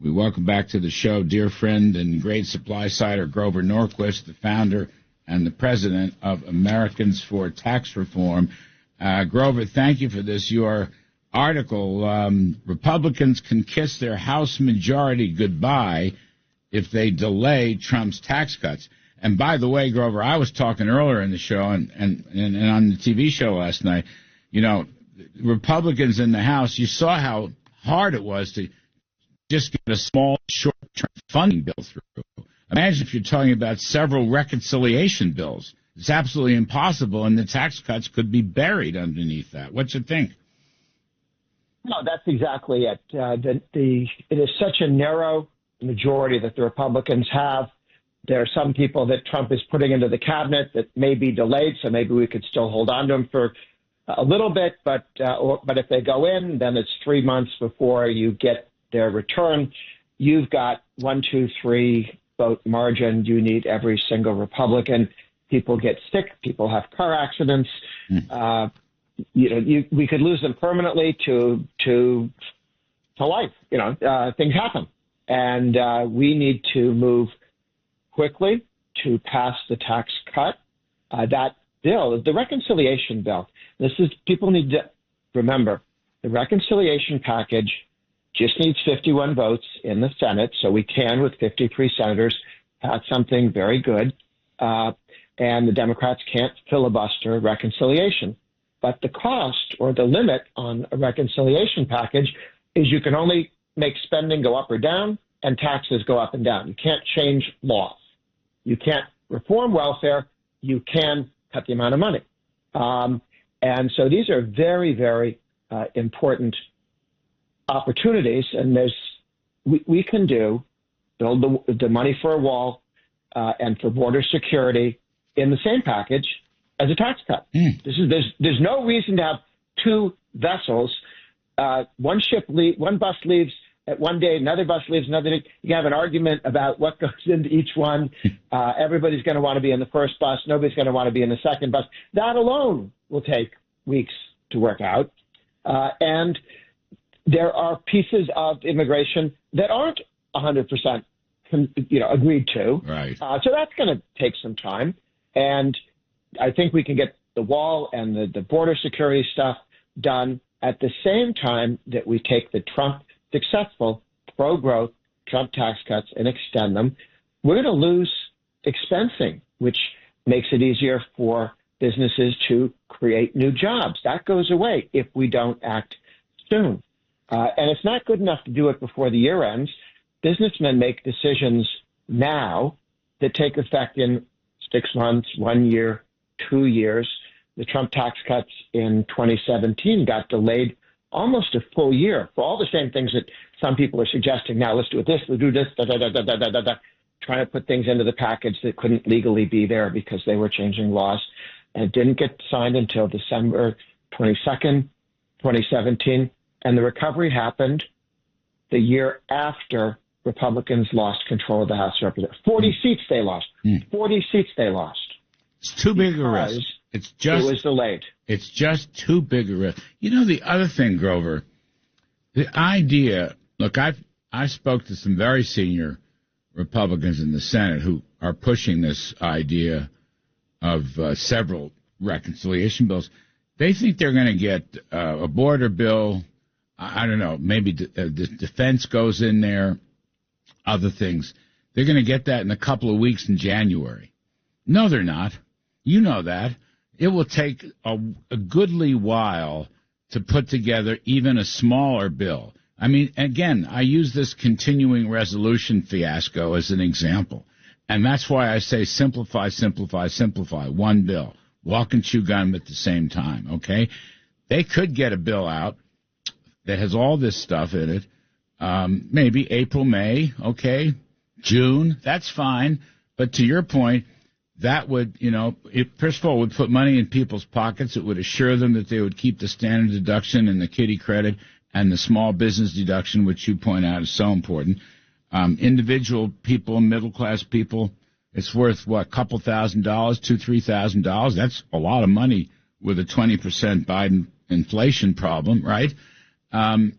We welcome back to the show dear friend and great supply-sider Grover Norquist, the founder and the president of Americans for Tax Reform. Grover, thank you for this. Your article, Republicans can kiss their House majority goodbye if they delay Trump's tax cuts. And by the way, Grover, I was talking earlier in the show and on the TV show last night, you know, Republicans in the House, you saw how hard it was to just get a small short-term funding bill through. Imagine if you're talking about several reconciliation bills. It's absolutely impossible, and the tax cuts could be buried underneath that. What you think? No, that's exactly it. It is such a narrow majority that the Republicans have. There are some people that Trump is putting into the cabinet that may be delayed, so maybe we could still hold on to them for a little bit. But if they go in, then it's 3 months before you get their return. You've got 1, 2, 3 vote margin. You need every single Republican. People get sick. People have car accidents. We could lose them permanently to life. Things happen, and we need to move quickly to pass the tax cut. That bill is the reconciliation bill. People need to remember the reconciliation package just needs 51 votes in the Senate, so we can, with 53 senators, pass something very good. And the Democrats can't filibuster reconciliation. But the cost or the limit on a reconciliation package is you can only make spending go up or down and taxes go up and down. You can't change laws. You can't reform welfare. You can cut the amount of money. And so these are very, very important opportunities. And we can build the money for a wall and for border security in the same package as a tax cut. There's no reason to have two vessels. One bus leaves at one day, another bus leaves another day. You can have an argument about what goes into each one. Everybody's going to want to be in the first bus. Nobody's going to want to be in the second bus. That alone will take weeks to work out. And there are pieces of immigration that aren't 100% agreed to. Right. So that's going to take some time. And I think we can get the wall and the border security stuff done at the same time that we take the Trump successful pro-growth Trump tax cuts and extend them. We're going to lose expensing, which makes it easier for businesses to create new jobs. That goes away if we don't act soon. And it's not good enough to do it before the year ends. Businessmen make decisions now that take effect in 6 months, 1 year, 2 years. The Trump tax cuts in 2017 got delayed almost a full year for all the same things that some people are suggesting. Now let's do it this, we'll do this, trying to put things into the package that couldn't legally be there because they were changing laws. And it didn't get signed until December 22nd, 2017. And the recovery happened the year after Republicans lost control of the House of Representatives. 40 seats they lost. 40 seats they lost. It's too big a risk. It was delayed. It's just too big a risk. You know, the other thing, Grover, the idea, look, I spoke to some very senior Republicans in the Senate who are pushing this idea of several reconciliation bills. They think they're going to get a border bill. I don't know, maybe the defense goes in there, other things. They're going to get that in a couple of weeks in January. No, they're not. You know that. It will take a goodly while to put together even a smaller bill. I mean, again, I use this continuing resolution fiasco as an example. And that's why I say simplify, simplify, simplify. One bill. Walk and chew gum at the same time, okay? They could get a bill out that has all this stuff in it, maybe April, May, okay, June, that's fine. But to your point, that would, first of all, would put money in people's pockets. It would assure them that they would keep the standard deduction and the kiddie credit and the small business deduction, which you point out is so important. Individual people, middle-class people, it's worth, what, a couple $1,000, $2,000, $3,000. That's a lot of money with a 20% Biden inflation problem, right? and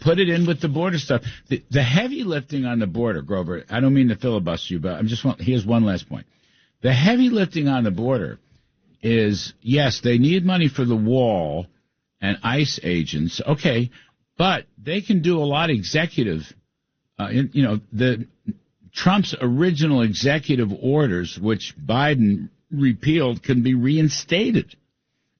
put it in with the border stuff. The heavy lifting on the border, Grover, I don't mean to filibuster you, but here's one last point. The heavy lifting on the border is, yes, they need money for the wall and ICE agents, okay, but they can do a lot of executive, Trump's original executive orders, which Biden repealed, can be reinstated.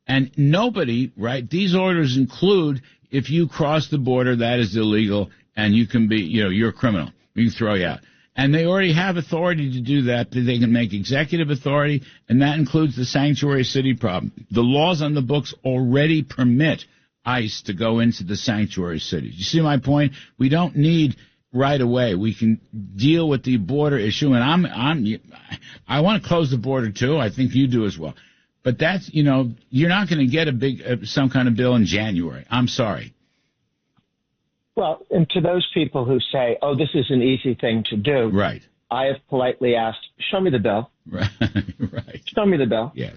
And nobody, right, these orders include if you cross the border, that is illegal, and you can be, you're a criminal. We can throw you out. And they already have authority to do that. They can make executive authority, and that includes the sanctuary city problem. The laws on the books already permit ICE to go into the sanctuary cities. You see my point? We don't need right away. We can deal with the border issue, and I want to close the border too. I think you do as well. But that's, you're not going to get a big, some kind of bill in January. I'm sorry. Well, and to those people who say, oh, this is an easy thing to do. Right. I have politely asked, show me the bill. Right. Right. Show me the bill. Yes.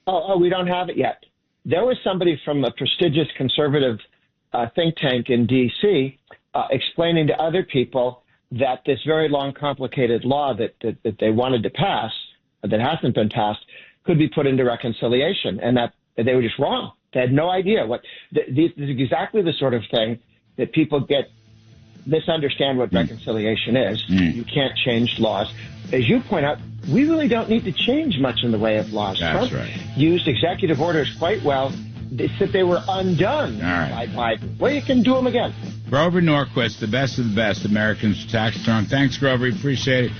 Oh, we don't have it yet. There was somebody from a prestigious conservative think tank in D.C. Explaining to other people that this very long, complicated law that they wanted to pass, that hasn't been passed, could be put into reconciliation, and that they were just wrong. They had no idea what. This is exactly the sort of thing that people misunderstand what reconciliation is. You can't change laws. As you point out, we really don't need to change much in the way of laws. That's Trump right. used executive orders quite well. They said they were undone by Biden. Well, you can do them again. Grover Norquist, the best of the best, Americans Tax Strong. Thanks, Grover. Appreciate it.